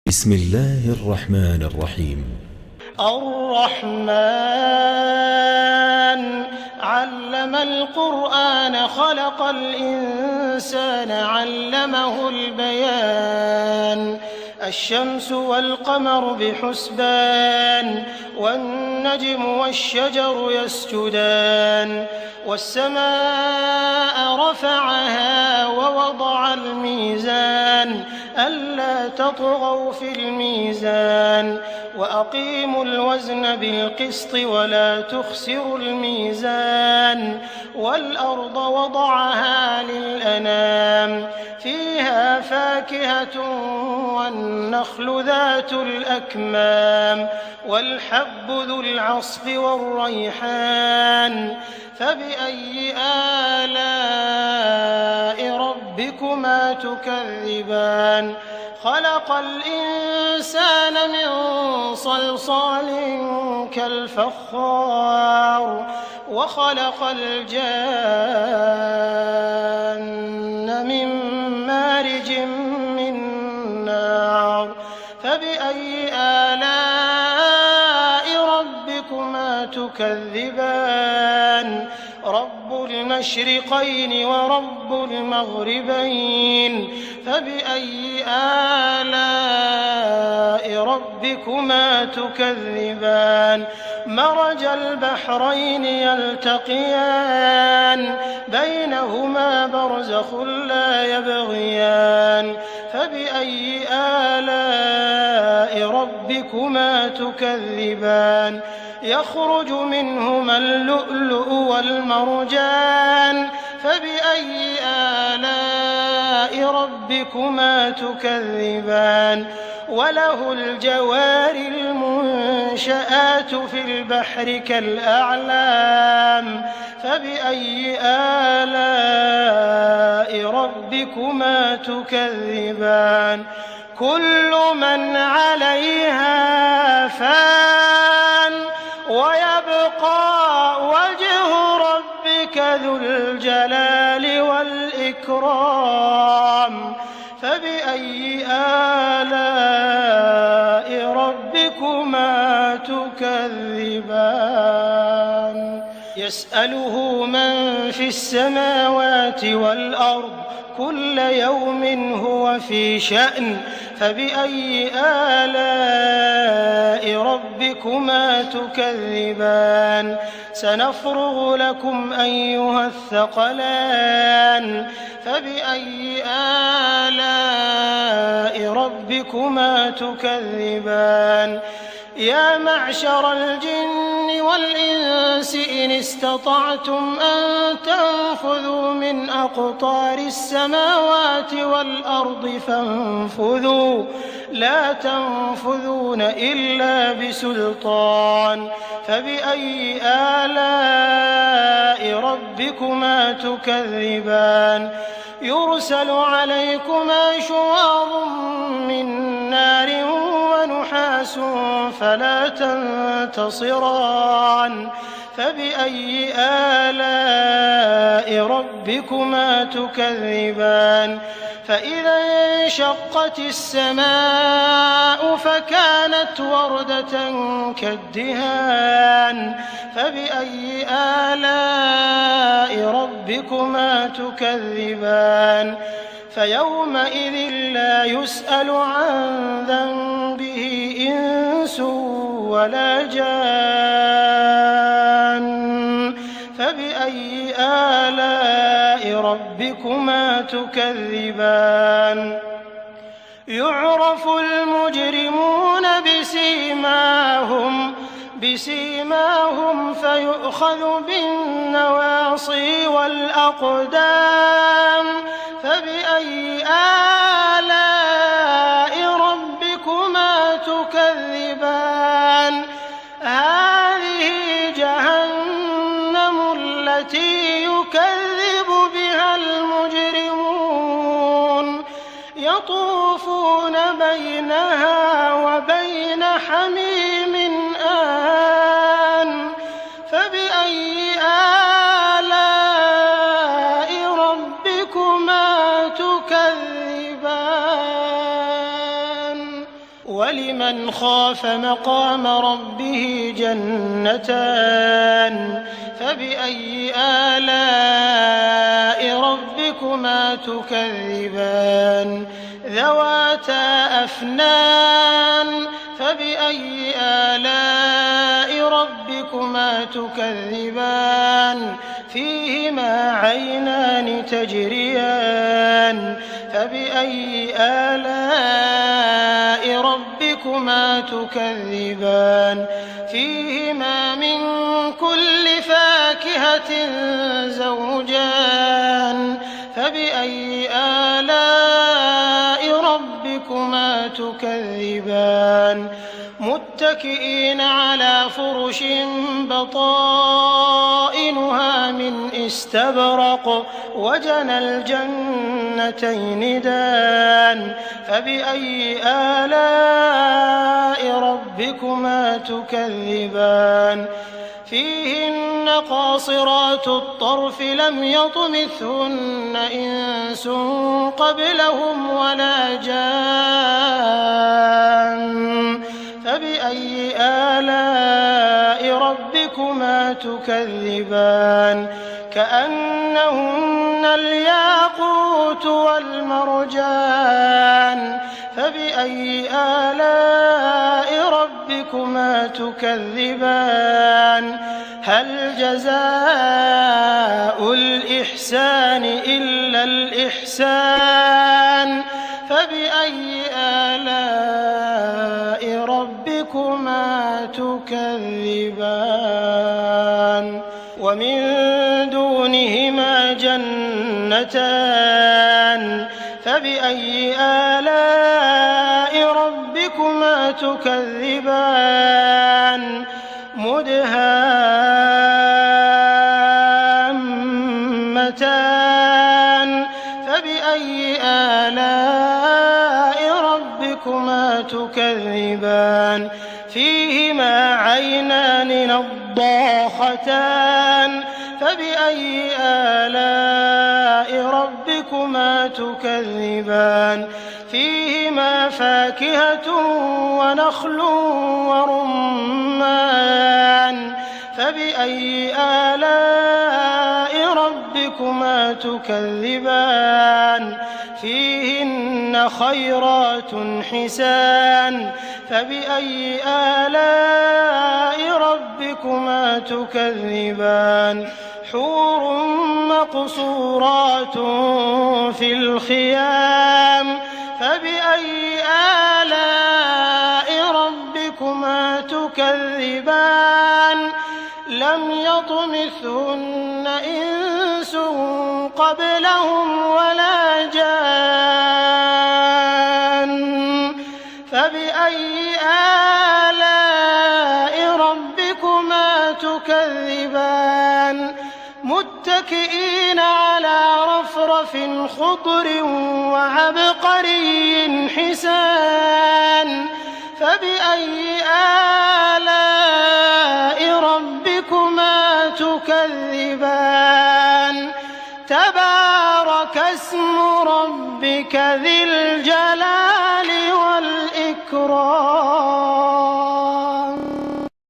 بسم الله الرحمن الرحيم. الرحمن علم القرآن خلق الإنسان علمه البيان الشمس والقمر بحسبان والنجم والشجر يسجدان والسماء رفعها ووضع الميزان ألا تطغوا في الميزان وأقيموا الوزن بالقسط ولا تخسروا الميزان والأرض وضعها للأنام فيها فاكهة والنخل ذات الأكمام والحب ذو العصف والريحان فبأي آلاء ربكما تكذبان خلق الإنسان من صلصال كالفخار وخلق الجان من مارج من نار فبأي آلاء ربكما تكذبان رب المشرقين ورب المغربين فبأي آلاء ربكما تكذبان مرج البحرين يلتقيان بينهما برزخ لا يبغيان فبأي آلاء ربكما تكذبان يخرج منهما اللؤلؤ والمرجان فبأي آلاء ربكما تكذبان وله الجوار المنشآت في البحر كالأعلام فبأي آلاء ربكما تكذبان كل من عليها فان ويبقى وجه ربك ذو الجلال والإكرام فبأي آلاء ربكما تكذبان يسأله من في السماوات والأرض كل يوم هو في شأن فبأي آلاء ربكما تكذبان سنفرغ لكم أيها الثقلان فبأي آلاء ربكما تكذبان يا معشر الجن والإنس إن استطعتم أن تنفذوا من أقطار السماوات والأرض فانفذوا لا تنفذون إلا بسلطان فبأي آلاء ربكما تكذبان يرسل عليكما شواظ من نار ونحاس فلا تنتصران فبأي آلاء ربكما تكذبان فإذا انشقت السماء فكانت وردة كالدهان فبأي آلاء ربكما تكذبان فيومئذ لا يسأل عن ذنبه إنس ولا جان فبأي آلاء ربكما تكذبان يعرف المجرمون بسيماهم فيؤخذ بالنواصي والأقدام فبأي آلاء ربكما تكذبان هذه جهنم التي يكذب بها المجرمون يطوفون بينها وبين حميم آن فبأي آلاء ربكما ولمن خاف مقام ربه جنتان فبأي آلاء ربكما تكذبان ذواتا أفنان فبأي آلاء ربكما تكذبان فيهما عينان تجريان فبأي آلاء ربكما تكذبان فيهما من كل فاكهة زوجان فبأي آلاء ربكما تكذبان متكئين على فرش بطائنها من استبرق وجنى الجنتين دان فبأي آلاء ربكما تكذبان فيهن قاصرات الطرف لم يطمثهن إنس قبلهم ولا جان فبأي آلاء ربكما تكذبان كأنهن الياقوت والمرجان فبأي آلاء ربكما تكذبان هل جزاء الإحسان إلا الإحسان فبأي آلاء ربكما تكذبان ومن دونهما جنتان فبأي آلاء ربكما تكذبان مدهامتان فبأي آلاء ربكما تكذبان فيهما عينان نضاختان فبأي آلاء ربكما تكذبان فيهما فاكهة ونخل ورمان فبأي آلاء ربكما تكذبان فيهن خيرات حسان فبأي آلاء ربكما تكذبان حور مقصورات في الخيام فبأي آلاء ربكما تكذبان لم يطمثهن إنس قبلهم ولا جان فبأي آلاء ربكما تكذبان متكئين على رفرف خضر وعبقري حسان فبأي آلاء ربكما تكذبان تبارك اسم ربك ذي الجلال